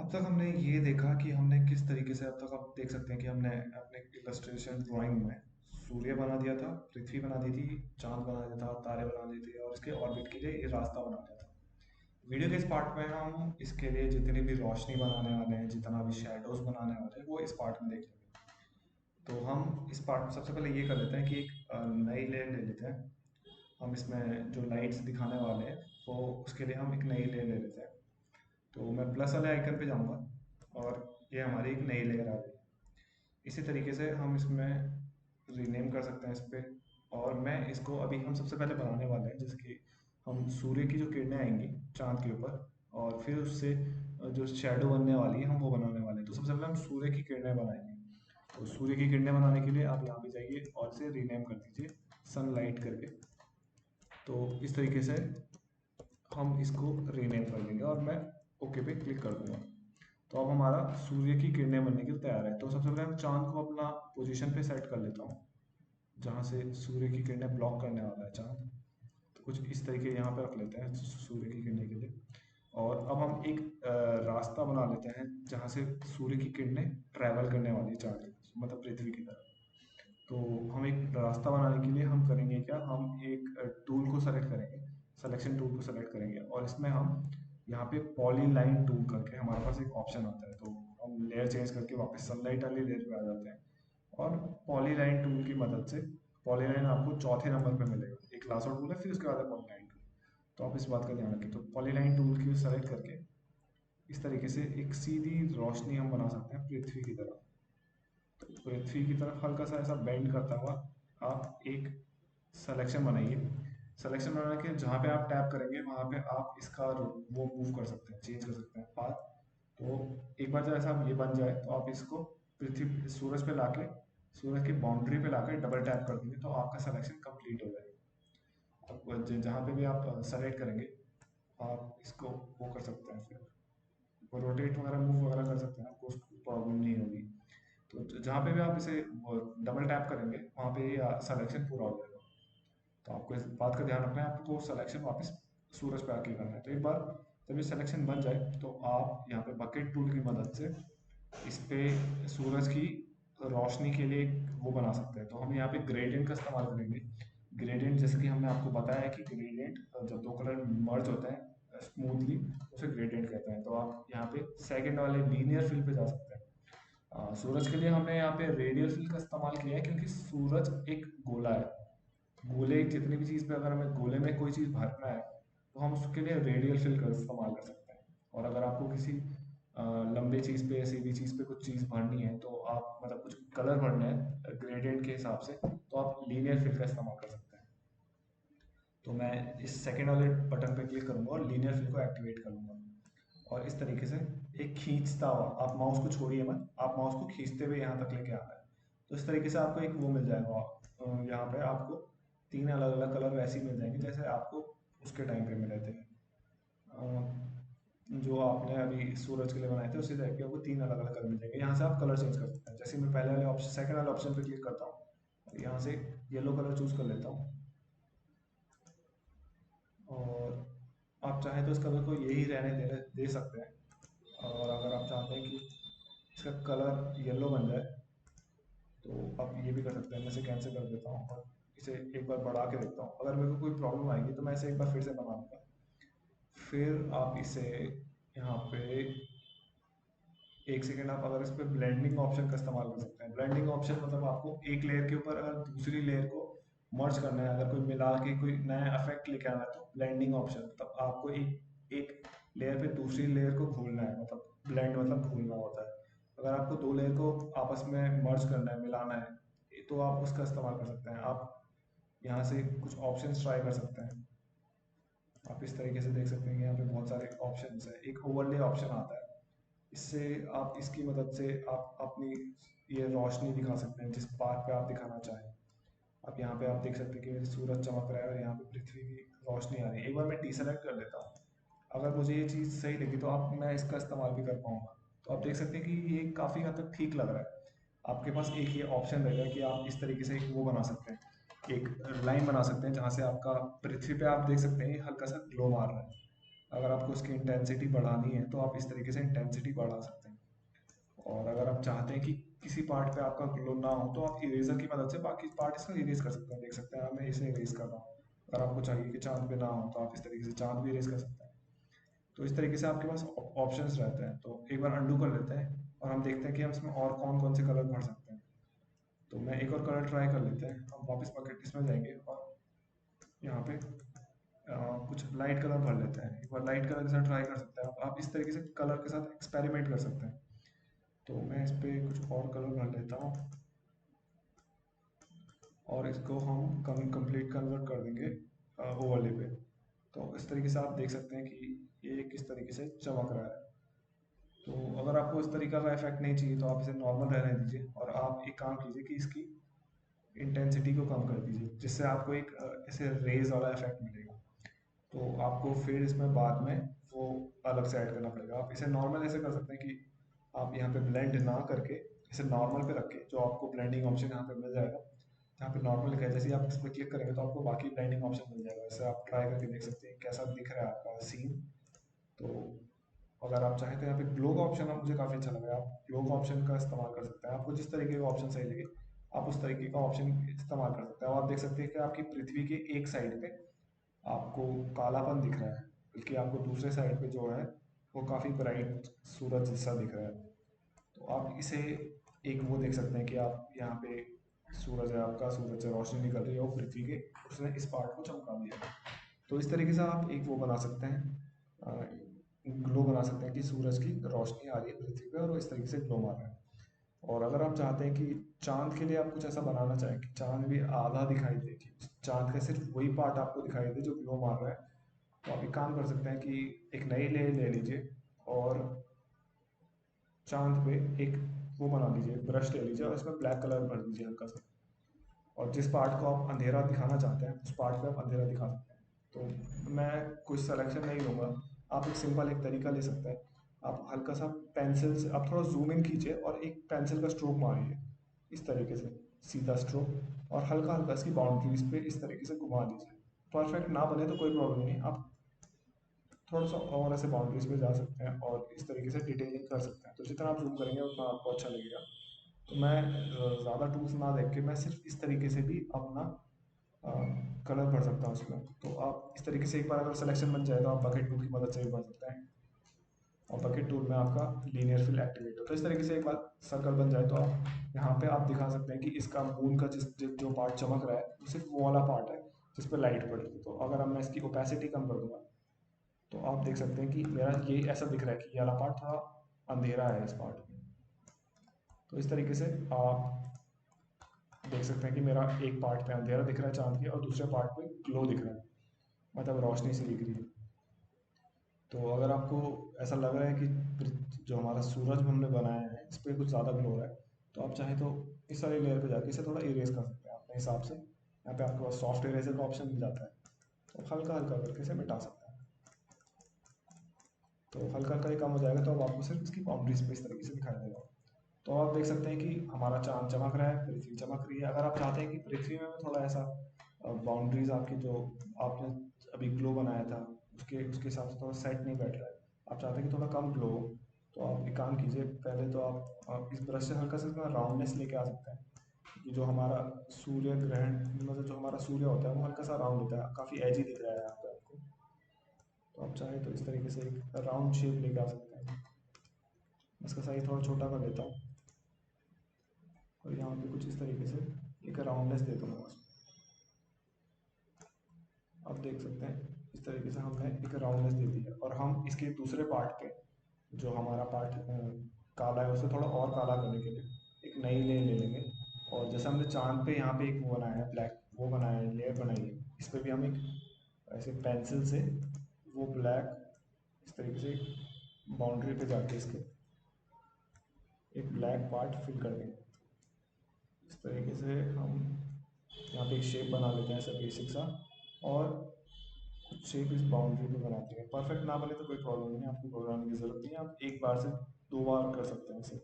अब तक हमने ये देखा कि हमने किस तरीके से अब तक आप देख सकते हैं कि हमने अपने इलस्ट्रेशन ड्राइंग में सूर्य बना दिया था, पृथ्वी बना दी थी, चांद बना दिया था, तारे बना दिए थे और इसके ऑर्बिट के लिए ये रास्ता बना दिया था। वीडियो के इस पार्ट में हम इसके लिए जितनी भी रोशनी बनाने वाले हैं, जितना भी शेडोज बनाने वाले हैं, वो इस पार्ट में देख लेंगे। तो हम इस पार्ट में सबसे पहले ये कर लेते हैं कि एक नई लेयर ले लेते हैं। हम इसमें जो लाइट्स दिखाने वाले हैं वो उसके लिए हम एक नई लेयर ले लेते हैं। तो मैं प्लस वाले आइकन पे जाऊंगा और ये हमारी एक नई लेयर आ गई। इसी तरीके से हम इसमें रीनेम कर सकते हैं इस पे। और मैं इसको अभी हम सबसे पहले बनाने वाले हैं जिसकी हम सूर्य की जो किरणें आएंगी चांद के ऊपर और फिर उससे जो शैडो बनने वाली है हम वो बनाने वाले हैं। तो सबसे पहले हम सूर्य की किरणें बनाएंगे। तो सूर्य की किरणें बनाने के लिए आप यहाँ पे जाइए और इसे रीनेम कर दीजिए सनलाइट करके। तो इस तरीके से हम इसको रीनेम कर देंगे और मैं ओके पे क्लिक कर दूंगा। तो अब हमारा सूर्य की किरणें बनने के लिए तैयार है। तो सबसे पहले हम चांद को अपना पोजीशन पे सेट कर लेता हूँ जहाँ से सूर्य की किरणें ब्लॉक करने वाला है चांद। तो कुछ इस तरीके यहाँ पे रख लेते हैं सूर्य की किरणें के लिए। और अब हम एक रास्ता बना लेते हैं जहाँ से सूर्य की किरणें ट्रैवल करने वाली है चांद मतलब पृथ्वी की तरफ। तो हम एक रास्ता बनाने के लिए हम करेंगे क्या, हम एक टूल को सेलेक्ट करेंगे, सिलेक्शन टूल को सेलेक्ट करेंगे और इसमें हम यहाँ पे पॉलीलाइन टूल करके हमारे पास एक ऑप्शन आता है। तो हम लेयर चेंज करके वापस सनलाइट वाली लेयर पे आ जाते हैं और पॉलीलाइन टूल की मदद से पॉलीलाइन आपको चौथे नंबर पे मिलेगा। एक लासो टूल है फिर उसके बाद है पॉलीलाइन टूल। तो आप इस बात का ध्यान रखें। तो पॉलीलाइन टूल की सेलेक्ट करके इस तरीके से एक सीधी रोशनी हम बना सकते हैं पृथ्वी की तरफ। पृथ्वी की तरफ हल्का सा ऐसा बेंड करता हुआ आप एक सिलेक्शन बनाइए। सिलेक्शन बना के जहाँ पे आप टैप करेंगे वहाँ पे आप इसका वो मूव कर सकते हैं, चेंज कर सकते हैं पाथ। तो एक बार जब ऐसा ये बन जाए तो आप इसको पृथ्वी सूरज पे लाके सूरज की बाउंड्री पे लाके डबल टैप कर देंगे तो आपका सिलेक्शन कंप्लीट हो जाएगा। अब जहाँ पे भी आप सेलेक्ट करेंगे आप इसको वो कर सकते हैं, फिर रोटेट वगैरह मूव वगैरह कर सकते हैं, आपको उसको प्रॉब्लम नहीं होगी। तो जहाँ पे भी आप इसे डबल टैप करेंगे वहाँ पे सिलेक्शन पूरा हो जाएगा। तो आपको इस बात का ध्यान रखना है, आपको सिलेक्शन वापस सूरज पे आके करना है। तो एक बार जब ये सिलेक्शन बन जाए तो आप यहाँ पे बकेट टूल की मदद से इस पे सूरज की रोशनी के लिए एक वो बना सकते हैं। तो हम यहाँ पे ग्रेडियंट का इस्तेमाल करेंगे। ग्रेडियंट जैसे कि हमने आपको बताया है कि ग्रेडियंट जब दो कलर मर्ज होते हैं स्मूथली उसे ग्रेडियंट कहते हैं। तो आप यहाँ पे सेकंड वाले लीनियर फिल पे जा सकते हैं। सूरज के लिए हमने यहाँ पे रेडियल फिल का इस्तेमाल किया है क्योंकि सूरज एक गोला है। गोले जितनी भी चीज़ पे अगर हमें गोले में कोई चीज़ भरना है तो हम उसके लिए रेडियल फिल का इस्तेमाल कर सकते हैं। और अगर आपको किसी लंबे चीज़ पे सीधी चीज़ पे कुछ चीज़ भरनी है तो आप मतलब कुछ कलर भरना है ग्रेडियंट के हिसाब से तो आप लीनियर फिल का इस्तेमाल कर सकते हैं। तो मैं इस सेकेंड वाले बटन पे क्लिक करूंगा और लीनियर फिल को एक्टिवेट करूंगा। और इस तरीके से एक खींचता हुआ, आप माउस को छोड़िए मत, आप माउस को खींचते हुए यहाँ तक लेके आना है। तो इस तरीके से आपको एक वो मिल जाएगा। यहाँ पे आपको तीन अलग अलग कलर वैसे ही मिल जाएंगे जैसे आपको उसके टाइम पे मिले थे। जो आपने अभी सूरज के लिए बनाए थे उसी टाइप के आपको तीन अलग अलग कलर मिल जाएंगे। यहाँ से आप कलर चेंज कर सकते हैं। जैसे मैं पहले वाले ऑप्शन सेकंड वाले ऑप्शन पे क्लिक करता हूँ और यहाँ से येलो कलर चूज कर लेता हूँ। और आप चाहें तो इस कलर को यही रहने दे सकते हैं। और अगर आप चाहते हैं कि इसका कलर येलो बन जाए तो आप ये भी कर सकते हैं। मैं इसे कैंसिल कर देता हूँ और इसे एक बार बढ़ा के देखता हूँ। अगर मेरे को कोई प्रॉब्लम आएगी तो मैं इसे एक बार फिर से बना दूंगा। फिर आप इसे यहाँ पे एक सेकेंड आप अगर इस पे ब्लेंडिंग ऑप्शन का इस्तेमाल कर सकते हैं। ब्लेंडिंग ऑप्शन मतलब आपको एक लेयर के ऊपर अगर दूसरी लेयर को मर्ज करना है, अगर कोई मिला के कोई नया इफेक्ट लेके आना है तो ब्लेंडिंग ऑप्शन मतलब आपको एक एक लेयर पे दूसरी लेयर को घोलना है। मतलब ब्लेंड मतलब घोलना होता है। अगर आपको दो लेयर को आपस में मर्ज करना है, मिलाना है, तो आप उसका इस्तेमाल कर सकते हैं। आप यहाँ से कुछ ऑप्शंस ट्राई कर सकते हैं। आप इस तरीके से देख सकते हैं कि यहाँ पे बहुत सारे ऑप्शंस है। एक ओवरले ऑप्शन आता है, इससे आप इसकी मदद से आप अपनी ये रोशनी दिखा सकते हैं जिस पार्ट पे आप दिखाना चाहें। अब यहाँ पे आप देख सकते हैं कि सूरज चमक रहा है और यहाँ पे पृथ्वी की रोशनी आ रही है। एक बार मैं डीसेलेक्ट कर लेता हूँ। अगर मुझे ये चीज़ सही लगी तो आप मैं इसका इस्तेमाल भी कर पाऊंगा। तो आप देख सकते हैं कि ये काफ़ी हद तक ठीक लग रहा है। आपके पास एक ये ऑप्शन रहेगा कि आप इस तरीके से एक वो बना सकते हैं, एक लाइन बना सकते हैं जहाँ से आपका पृथ्वी पे आप देख सकते हैं ये हल्का सा ग्लो मार रहा है। अगर आपको इसकी इंटेंसिटी बढ़ानी है तो आप इस तरीके से इंटेंसिटी बढ़ा सकते हैं। और अगर आप चाहते हैं कि किसी पार्ट पे आपका ग्लो ना हो तो आप इरेजर की मदद से बाकी पार्ट इसका इरेज कर सकते हैं। देख सकते हैं मैं इसे इरेज कर रहा हूँ। अगर आपको चाहिए कि चांद पे ना हो तो आप इस तरीके से चांद भी इरेज कर सकते हैं। तो इस तरीके से आपके पास ऑप्शंस रहते हैं। तो एक बार अंडू कर लेते हैं और हम देखते हैं कि हम इसमें और कौन कौन से कलर भर सकते हैं। तो मैं एक और कलर ट्राई कर लेते हैं। हम वापस बकेट इसमें जाएंगे और यहाँ पे कुछ लाइट कलर भर लेते हैं। एक बार लाइट कलर के साथ ट्राई कर सकते हैं। आप इस तरीके से कलर के साथ एक्सपेरिमेंट कर सकते हैं। तो मैं इस पे कुछ और कलर भर लेता हूँ और इसको हम कंप्लीट कन्वर्ट कर देंगे ओवरले पे। तो इस तरीके से आप देख सकते हैं कि ये किस तरीके से चमक रहा है। तो अगर आपको इस तरीका का इफेक्ट नहीं चाहिए तो आप इसे नॉर्मल रहने दीजिए और आप एक काम कीजिए कि इसकी इंटेंसिटी को कम कर दीजिए, जिससे आपको एक ऐसे रेज वाला इफेक्ट मिलेगा। तो आपको फिर इसमें बाद में वो अलग से ऐड करना पड़ेगा। आप इसे नॉर्मल ऐसे कर सकते हैं कि आप यहाँ पे ब्लेंड ना करके इसे नॉर्मल पे रख के, जो आपको ब्लेंडिंग ऑप्शन यहाँ पे मिल जाएगा, यहाँ पे नॉर्मल लिखा है, जैसे ही आप इस पर क्लिक करेंगे तो आपको बाकी ब्लेंडिंग ऑप्शन मिल जाएगा। इसे आप ट्राई करके देख सकते हैं कैसा दिख रहा है आपका सीन। तो अगर आप चाहें तो यहाँ पे ग्लो का ऑप्शन मुझे काफ़ी अच्छा लगा। आप ग्लो का ऑप्शन का इस्तेमाल कर सकते हैं। आपको जिस तरीके का ऑप्शन सही लगे आप उस तरीके का ऑप्शन इस्तेमाल कर सकते हैं। और आप देख सकते हैं कि आपकी पृथ्वी के एक साइड पे आपको कालापन दिख रहा है, बल्कि आपको दूसरे साइड पे जो है वो काफ़ी ब्राइट सूरज जैसा दिख रहा है। तो आप इसे एक वो देख सकते हैं कि आप यहाँ पे सूरज है, आपका सूरज से रोशनी निकल रही है और पृथ्वी के उसने इस पार्ट को चमका दिया है। तो इस तरीके से आप एक वो बना सकते हैं, ग्लो बना सकते हैं कि सूरज की रोशनी आ रही है पृथ्वी पे और वो इस तरीके से ग्लो मार रहा है। और अगर आप चाहते हैं कि चांद के लिए आप कुछ ऐसा बनाना चाहें कि चांद भी आधा दिखाई दे, कि चांद का सिर्फ वही पार्ट आपको दिखाई दे जो ग्लो मार रहा है, तो आप एक काम कर सकते हैं कि एक नई लेयर ले लीजिए और चांद पे एक वो बना लीजिए, ब्रश ले लीजिए और इसमें ब्लैक कलर भर दीजिए हल्का सा। और जिस पार्ट को आप अंधेरा दिखाना चाहते हैं उस पार्ट पे आप अंधेरा दिखा सकते हैं। तो मैं कुछ सिलेक्शन नहीं लूँगा। आप एक सिंपल एक तरीका ले सकते हैं। आप हल्का सा पेंसिल से आप थोड़ा जूम इन कीजिए और एक पेंसिल का स्ट्रोक मारिए इस तरीके से, सीधा स्ट्रोक, और हल्का हल्का इसकी बाउंड्रीज पे इस तरीके से घुमा दीजिए। परफेक्ट ना बने तो कोई प्रॉब्लम नहीं, आप थोड़ा सा और ऐसे बाउंड्रीज पे जा सकते हैं और इस तरीके से डिटेलिंग कर सकते हैं। तो जितना आप जूम करेंगे उतना आपको अच्छा लगेगा। तो मैं ज़्यादा टूल्स ना देख के मैं सिर्फ इस तरीके से भी अपना कलर भर सकता हूँ उसमें। तो आप इस तरीके से एक बार अगर सिलेक्शन बन जाए तो आप बकेट टूल की मदद से भी बन सकते हैं। और बकेट टूल में आपका लीनियर फिल एक्टिवेट हो तो इस तरीके से एक बार सर्कल बन जाए तो आप यहाँ पे आप दिखा सकते हैं कि इसका मून का जो पार्ट चमक रहा है वो सिर्फ वो वाला पार्ट है जिस पर लाइट पड़ेगी। तो अगर अब मैं इसकी ओपेसिटी कम कर दूंगा तो आप देख सकते हैं कि मेरा ये ऐसा दिख रहा है कि ये वाला पार्ट थोड़ा अंधेरा है इस पार्ट में। तो इस तरीके से आप देख सकते हैं कि मेरा एक पार्ट पे अंधेरा दिख रहा है चांद की और दूसरे पार्ट पे ग्लो दिख रहा है, मतलब रोशनी सी दिख रही है। तो अगर आपको ऐसा लग रहा है कि जो हमारा सूरज हमने बनाया है इस पर कुछ ज़्यादा ग्लो हो रहा है तो आप चाहें तो इस वाली लेयर पे जाके इसे थोड़ा इरेज कर सकते हैं अपने हिसाब से। यहाँ पे आपके पास सॉफ्ट इरेजर का ऑप्शन मिल जाता है, तो हल्का हल्का करके इसे मिटा सकते हैं। तो हल्का हल्का ये कम हो जाएगा तो अब आपको सिर्फ इसकी बाउंड्रीज पे इस तरीके से दिखाई देगा। तो आप देख सकते हैं कि हमारा चांद चमक रहा है, पृथ्वी चमक रही है। अगर आप चाहते हैं कि पृथ्वी में थोड़ा ऐसा बाउंड्रीज आपकी जो आपने अभी ग्लो बनाया था उसके उसके हिसाब से थोड़ा सेट नहीं बैठ रहा है, आप चाहते हैं कि थोड़ा कम ग्लो हो, तो आप एक काम कीजिए, पहले तो आप इस ब्रश से हल्का सा इसमें राउंडनेस लेके आ सकते हैं। कि जो हमारा सूर्य ग्रहण, मतलब जो हमारा सूर्य होता है वो हल्का सा राउंड होता है, काफ़ी एजी दिख रहा है यहाँ पे आपको। तो आप चाहें तो इस तरीके से एक राउंड शेप लेके आ सकते हैं। इसका साइज थोड़ा छोटा कर लेता हूँ और यहाँ पे कुछ इस तरीके से एक राउंडनेस दे दूँगा उसको। आप देख सकते हैं इस तरीके से हमने एक राउंडनेस दे दी है। और हम इसके दूसरे पार्ट पे जो हमारा पार्ट काला है उसे थोड़ा और काला करने के लिए एक नई लेयर ले लेंगे। और जैसे हमने चांद पे यहाँ पे एक वो बनाया है ब्लैक, वो बनाया है लेयर बनाई है, इस पर भी हम एक ऐसे पेंसिल से वो ब्लैक इस तरीके से बाउंड्री पे जाके इसके एक ब्लैक पार्ट फिल कर देंगे। इस तरीके से हम यहाँ पे एक शेप बना लेते हैं ऐसा बेसिक सा, और कुछ शेप इस बाउंड्री पे बनाते हैं। परफेक्ट ना बने तो कोई प्रॉब्लम नहीं है, आपको घबराने की ज़रूरत नहीं है। आप एक बार से दो बार कर सकते हैं इसे,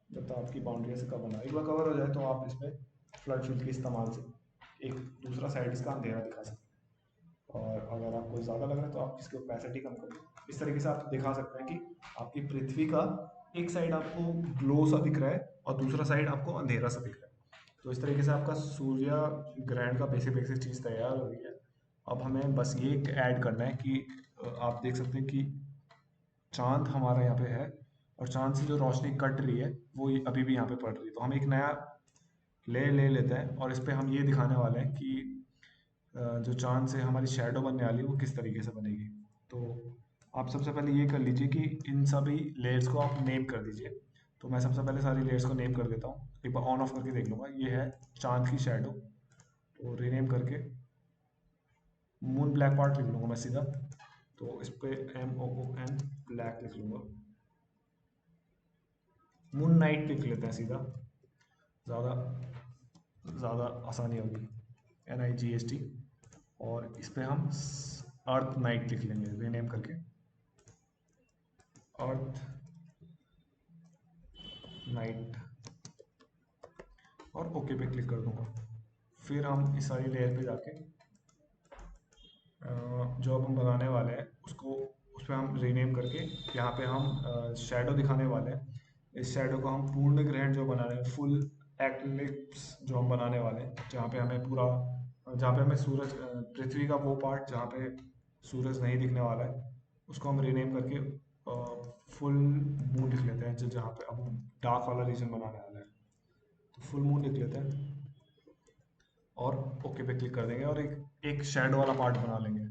जब तक आपकी बाउंड्री से कवर ना, एक बार कवर हो जाए तो आप इसमें फ्लड फिल के इस्तेमाल से एक दूसरा साइड इसका अंधेरा दिखा सकते हैं। और अगर आपको ज़्यादा लग रहा है तो आप इसकी ओपेसिटी कम करिए। इस तरीके से आप दिखा सकते हैं कि आपकी पृथ्वी का एक साइड आपको ग्लो सा दिख रहा है और दूसरा साइड आपको अंधेरा सा दिख रहा है। तो इस तरीके से आपका सूर्य ग्रहण का बेसिक बेसिक चीज़ तैयार हो गई है। अब हमें बस ये ऐड करना है कि आप देख सकते हैं कि चांद हमारा यहाँ पे है और चांद से जो रोशनी कट रही है वो अभी भी यहाँ पे पड़ रही है। तो हम एक नया लेयर ले लेते हैं और इस पे हम ये दिखाने वाले हैं कि जो चांद से हमारी शैडो बनने वाली है वो किस तरीके से बनेगी। तो आप सबसे पहले ये कर लीजिए कि इन सभी लेयर्स को आप नेम कर दीजिए। तो मैं सबसे पहले सारी लेयर्स को नेम कर देता हूँ, एक बार ऑन ऑफ करके देख लूँगा। ये है चांद की शैडो, तो रीनेम करके मून ब्लैक पार्ट लिख लूँगा मैं सीधा। तो इस पे MOON ब्लैक लिख लूँगा। मून नाइट लिख लेते हैं सीधा, ज़्यादा ज़्यादा आसानी होगी। NIGHT। और इस पे हम अर्थ नाइट लिख लेंगे रीनेम करके, अर्थ नाइट, और ओके पे क्लिक कर दूंगा। फिर हम इस सारी लेयर पे जाके जो अब हम बनाने वाले हैं उसको उस पर हम रीनेम करके यहाँ पे हम शैडो दिखाने वाले हैं। इस शैडो को हम पूर्ण ग्रहण जो बना रहे हैं, फुल एक्लिप्स जो हम बनाने वाले हैं, जहाँ पे हमें पूरा, जहाँ पे हमें सूरज, पृथ्वी का वो पार्ट जहाँ पे सूरज नहीं दिखने वाला है उसको हम रीनेम करके फुल मून लिख लेते हैं। जो जहाँ पे अब डार्क वाला रीजन बनाने वाला है तो फुल मून लिख लेते हैं और ओके पे क्लिक कर देंगे और एक एक शैडो वाला पार्ट बना लेंगे।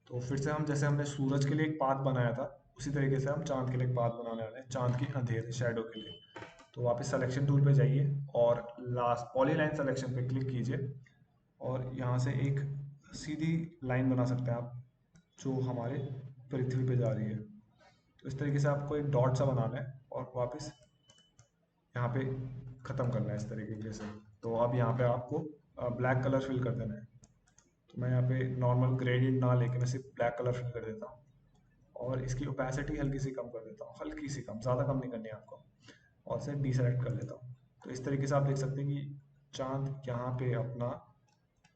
तो फिर से हम, जैसे हमने सूरज के लिए एक पाथ बनाया था, उसी तरीके से हम चांद के लिए एक पाथ बनाने वाले हैं, चांद की अंधेरे शैडो के लिए। तो वापस सिलेक्शन टूल पे जाइए और लास्ट पॉलीलाइन सिलेक्शन पे क्लिक कीजिए और यहाँ से एक सीधी लाइन बना सकते हैं आप जो हमारे पृथ्वी पे जा रही है। तो इस तरीके से आपको एक डॉट सा बनाना है और वापस यहाँ पे ख़त्म करना है इस तरीके से। तो अब यहाँ पे आपको ब्लैक कलर फिल कर देना है। तो मैं यहाँ पे नॉर्मल ग्रेडियंट ना लेके मैं सिर्फ ब्लैक कलर फिल कर देता हूँ और इसकी ओपेसिटी हल्की सी कम कर देता हूँ, हल्की सी कम, ज़्यादा कम नहीं करनी है आपको, और से डीसेलेक्ट कर लेता हूँ। तो इस तरीके से आप देख सकते हैं कि चांद यहाँ पे अपना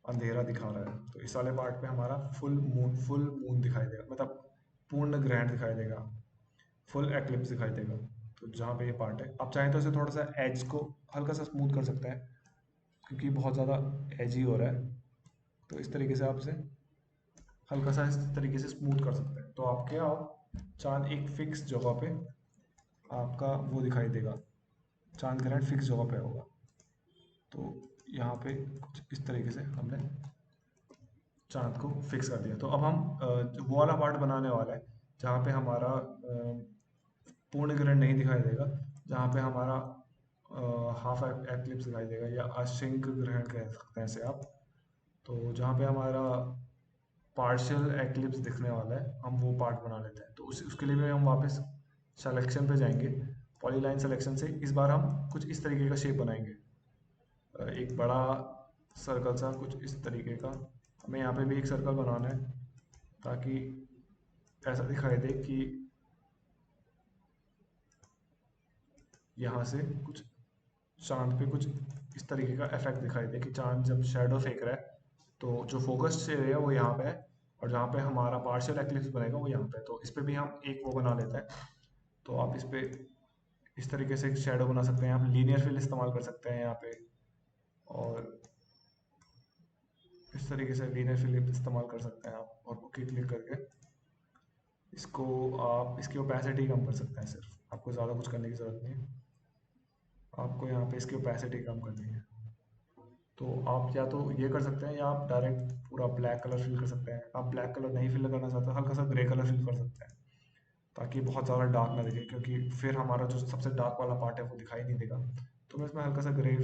अंधेरा दिखा रहा है। तो इस वाले पार्ट पे हमारा फुल मून दिखाई देगा, मतलब पूर्ण ग्रहण दिखाई देगा, फुल एक्लिप्स दिखाई देगा। तो जहाँ पे ये पार्ट है, आप चाहें तो इसे थोड़ा सा एज को हल्का सा स्मूथ कर सकते हैं क्योंकि बहुत ज़्यादा एजी हो रहा है। तो इस तरीके से आप इसे हल्का सा इस तरीके से स्मूथ कर सकते हैं। तो आपके आप चांद एक फिक्स जगह पे आपका वो दिखाई देगा, चांद ग्रहण फिक्स जगह पे होगा। तो यहाँ पे कुछ इस तरीके से हमने चांद को फिक्स कर दिया। तो अब हम वो वाला पार्ट बनाने वाला है जहाँ पे हमारा पूर्ण ग्रहण नहीं दिखाई देगा, जहाँ पे हमारा हाफ एक्लिप्स दिखाई देगा या अशंक ग्रहण कह सकते हैं इसे आप। तो जहाँ पे हमारा पार्शियल एक्लिप्स दिखने वाला है, हम वो पार्ट बना लेते हैं। तो उसके लिए भी हम वापस सिलेक्शन पे जाएंगे, पॉलीलाइन सिलेक्शन से इस बार हम कुछ इस तरीके का शेप बनाएंगे, एक बड़ा सर्कल सा कुछ इस तरीके का। हमें यहाँ पे भी एक सर्कल बनाना है ताकि ऐसा दिखाई दे कि यहाँ से कुछ चांद पे कुछ इस तरीके का इफेक्ट दिखाई दे कि चांद जब शेडो फेंक रहा है तो जो फोकस एरिया है वो यहाँ पे है और जहाँ पे हमारा पार्शियल एक्लिप्स बनेगा वो यहाँ पे है। तो इस पे भी हम एक वो बना लेते हैं। तो आप इस पे इस तरीके से एक शेडो बना सकते हैं, आप लीनियर फिल इस्तेमाल कर सकते हैं यहाँ पे, और इस तरीके से लीनियर फिल इस्तेमाल कर सकते हैं आप, और ओके क्लिक करके इसको आप इसकी ओपेसिटी कम कर सकते हैं। सिर्फ आपको ज़्यादा कुछ करने की ज़रूरत नहीं है, आपको यहाँ पे इसकी ओपेसिटी कम करनी है। तो आप या तो ये कर सकते हैं या आप डायरेक्ट पूरा ब्लैक कलर फिल कर सकते हैं। आप ब्लैक कलर नहीं फिल करना चाहते हल्का सा ग्रे कलर फिल कर सकते हैं ताकि बहुत ज़्यादा डार्क ना दिखे, क्योंकि फिर हमारा जो सबसे डार्क वाला पार्ट है वो दिखाई नहीं देगा। तो मैं इसमें हल्का सा ग्रे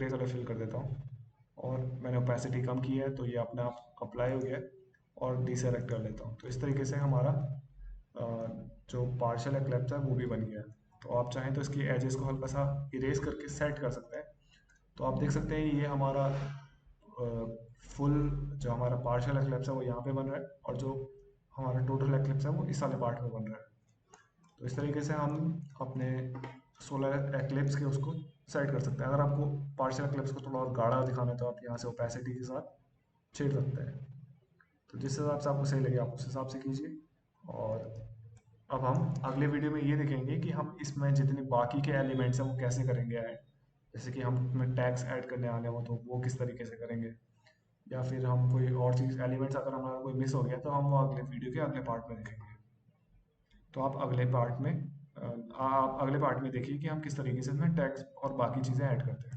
कलर फिल कर देता हूँ और मैंने ओपेसिटी कम की है तो ये अपने आप अप्लाई हो गया है, और डीसेलेक्ट कर लेता हूँ। तो इस तरीके से हमारा जो पार्शियल एक्लिप्स है वो भी बन गया है। तो आप चाहें तो इसकी एजेस को हल्का सा इरेज करके सेट कर सकते हैं। तो आप देख सकते हैं ये हमारा फुल, जो हमारा पार्शियल एक्लिप्स है वो यहाँ पे बन रहा है और जो हमारा टोटल एक्लिप्स है वो इस वाले पार्ट में बन रहा है। तो इस तरीके से हम अपने सोलर एक्लिप्स के उसको सेट कर सकते हैं। अगर आपको पार्शियल एक्लिप्स को थोड़ा और गाढ़ा दिखाना है तो आप यहाँ से ओपेसिटी के साथ छेड़ सकते हैं। तो जिस हिसाब से आपको सही लगे आप उस हिसाब से कीजिए। और अब हम अगले वीडियो में ये देखेंगे कि हम इसमें जितने बाकी के एलिमेंट्स हैं वो कैसे करेंगे ऐड। जैसे कि हम इसमें टैग्स ऐड करने वाले हो तो वो किस तरीके से करेंगे, या फिर हम कोई और चीज़ एलिमेंट्स अगर हमारा कोई मिस हो गया तो हम वो अगले वीडियो के अगले पार्ट में देखेंगे। तो आप अगले पार्ट में देखिए कि हम किस तरीके से इसमें टैग्स और बाकी चीज़ें ऐड करते हैं।